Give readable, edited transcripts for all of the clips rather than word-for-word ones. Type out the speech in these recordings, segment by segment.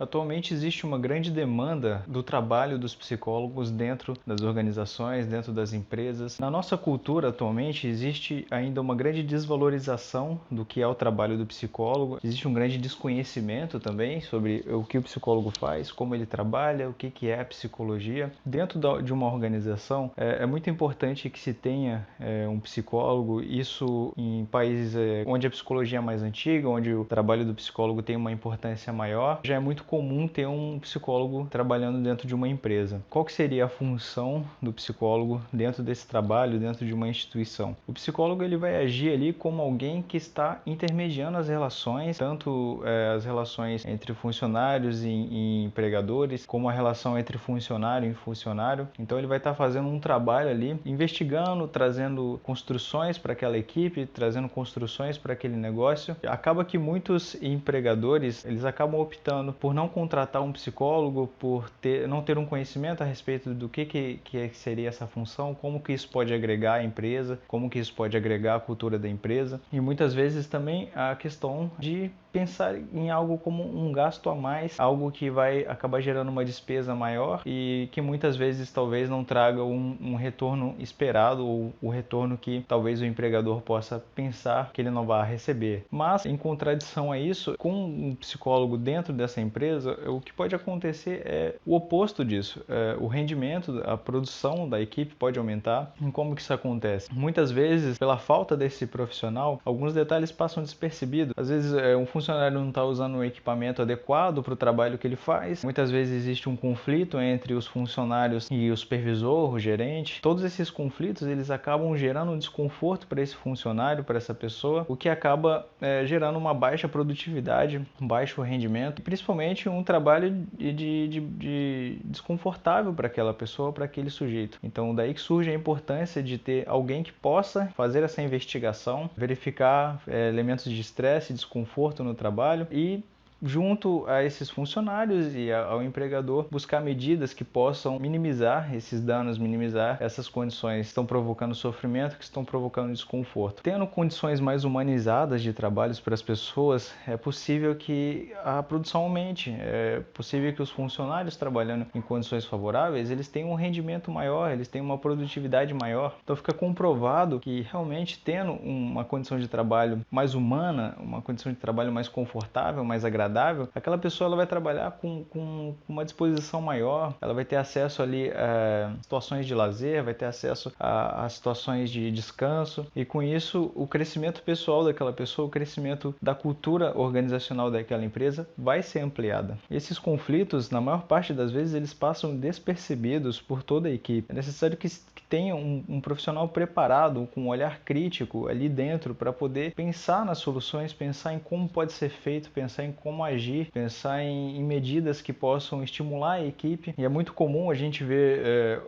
Atualmente existe uma grande demanda do trabalho dos psicólogos dentro das organizações, dentro das empresas. Na nossa cultura atualmente existe ainda uma grande desvalorização do que é o trabalho do psicólogo. Existe um grande desconhecimento também sobre o que o psicólogo faz, como ele trabalha, o que é a psicologia. Dentro de uma organização é muito importante que se tenha um psicólogo. Isso em países onde a psicologia é mais antiga, onde o trabalho do psicólogo tem uma importância maior, já é muito comum ter um psicólogo trabalhando dentro de uma empresa. Qual que seria a função do psicólogo dentro desse trabalho, dentro de uma instituição? O psicólogo ele vai agir ali como alguém que está intermediando as relações, tanto as relações entre funcionários e empregadores, como a relação entre funcionário e funcionário. Então ele vai estar fazendo um trabalho ali, investigando, trazendo construções para aquela equipe, trazendo construções para aquele negócio. Acaba que muitos empregadores, eles acabam optando por não contratar um psicólogo, por não ter um conhecimento a respeito do que seria essa função, como que isso pode agregar a empresa, como que isso pode agregar a cultura da empresa. E muitas vezes também a questão de pensar em algo como um gasto a mais, algo que vai acabar gerando uma despesa maior e que muitas vezes talvez não traga um retorno esperado ou o retorno que talvez o empregador possa pensar que ele não vai receber. Mas, em contradição a isso, com um psicólogo dentro dessa empresa, o que pode acontecer é o oposto disso. O rendimento, a produção da equipe pode aumentar. E como que isso acontece? Muitas vezes, pela falta desse profissional, alguns detalhes passam despercebidos. Às vezes, um funcionário não está usando um equipamento adequado para o trabalho que ele faz. Muitas vezes existe um conflito entre os funcionários e o supervisor, o gerente. Todos esses conflitos, eles acabam gerando um desconforto para esse funcionário, para essa pessoa, o que acaba gerando uma baixa produtividade, um baixo rendimento, e principalmente um trabalho de desconfortável para aquela pessoa, para aquele sujeito. Então daí que surge a importância de ter alguém que possa fazer essa investigação, verificar elementos de estresse e desconforto no trabalho e junto a esses funcionários e ao empregador, buscar medidas que possam minimizar esses danos, minimizar essas condições que estão provocando sofrimento, que estão provocando desconforto. Tendo condições mais humanizadas de trabalhos para as pessoas, é possível que a produção aumente, é possível que os funcionários trabalhando em condições favoráveis, eles tenham um rendimento maior, eles tenham uma produtividade maior. Então fica comprovado que realmente tendo uma condição de trabalho mais humana, uma condição de trabalho mais confortável, mais agradável, aquela pessoa ela vai trabalhar com uma disposição maior, ela vai ter acesso ali a situações de lazer, vai ter acesso a situações de descanso e com isso o crescimento pessoal daquela pessoa, o crescimento da cultura organizacional daquela empresa vai ser ampliada. Esses conflitos, na maior parte das vezes, eles passam despercebidos por toda a equipe. É necessário que tenha um profissional preparado, com um olhar crítico ali dentro para poder pensar nas soluções, pensar em como pode ser feito, pensar em como agir, pensar em medidas que possam estimular a equipe. E é muito comum a gente ver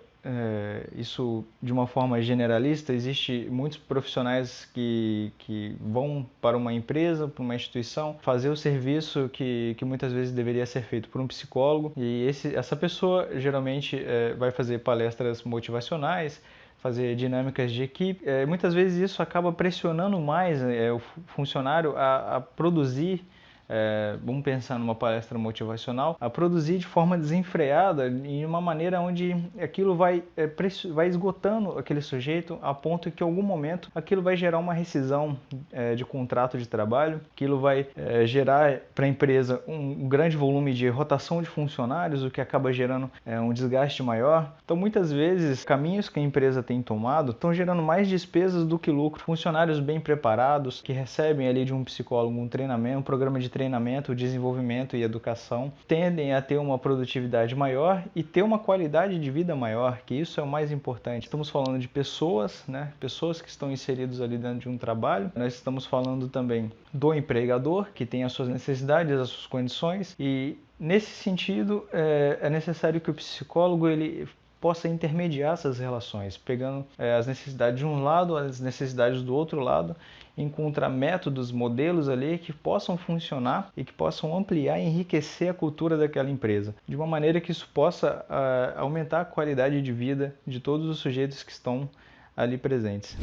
isso de uma forma generalista. Existe muitos profissionais que vão para uma empresa, para uma instituição, fazer o serviço que muitas vezes deveria ser feito por um psicólogo e essa pessoa geralmente vai fazer palestras motivacionais, fazer dinâmicas de equipe. Muitas vezes isso acaba pressionando mais o funcionário a produzir. Vamos pensar numa palestra motivacional, a produzir de forma desenfreada, em uma maneira onde aquilo vai esgotando aquele sujeito a ponto que em algum momento aquilo vai gerar uma rescisão de contrato de trabalho, aquilo vai gerar para a empresa um grande volume de rotação de funcionários, o que acaba gerando um desgaste maior. Então muitas vezes caminhos que a empresa tem tomado estão gerando mais despesas do que lucro. Funcionários bem preparados, que recebem ali de um psicólogo um treinamento, um programa de treinamento, desenvolvimento e educação, tendem a ter uma produtividade maior e ter uma qualidade de vida maior, que isso é o mais importante. Estamos falando de pessoas, né? Pessoas que estão inseridas ali dentro de um trabalho. Nós estamos falando também do empregador, que tem as suas necessidades, as suas condições, e nesse sentido é necessário que o psicólogo ele possa intermediar essas relações, pegando as necessidades de um lado, as necessidades do outro lado, encontrar métodos, modelos ali que possam funcionar e que possam ampliar e enriquecer a cultura daquela empresa, de uma maneira que isso possa aumentar a qualidade de vida de todos os sujeitos que estão ali presentes.